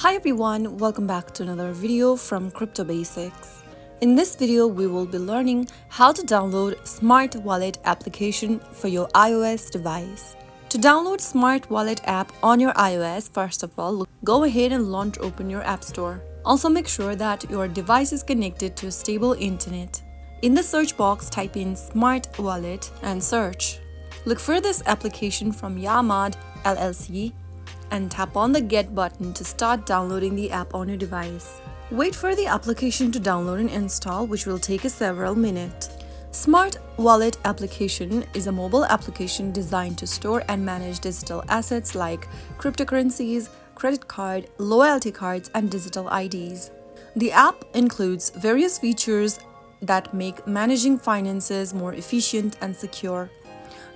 Hi everyone, welcome back to another video from Crypto Basics. In this video, we will be learning how to download Smart Wallet application for your iOS device. To download Smart Wallet app on your iOS, first of all, go ahead and open your App Store. Also make sure that your device is connected to a stable internet. In the search box, type in Smart Wallet and search. Look for this application from Yamad LLC and tap on the Get button to start downloading the app on your device. Wait for the application to download and install, which will take several minutes. Smart Wallet application is a mobile application designed to store and manage digital assets like cryptocurrencies, credit card, loyalty cards, and digital IDs. The app includes various features that make managing finances more efficient and secure.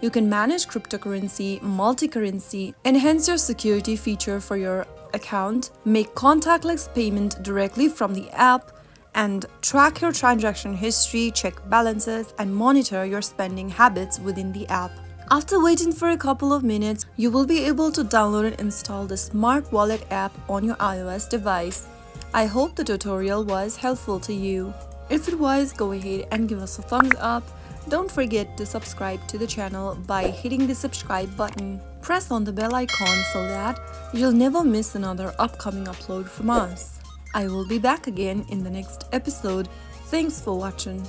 You can manage cryptocurrency, multi-currency, enhance your security feature for your account, make contactless payment directly from the app, and track your transaction history, check balances, and monitor your spending habits within the app. After waiting for a couple of minutes, you will be able to download and install the Smart Wallet app on your iOS device. I hope the tutorial was helpful to you. If it was, go ahead and give us a thumbs up. Don't forget to subscribe to the channel by hitting the subscribe button. Press on the bell icon so that you'll never miss another upcoming upload from us. I will be back again in the next episode. Thanks for watching.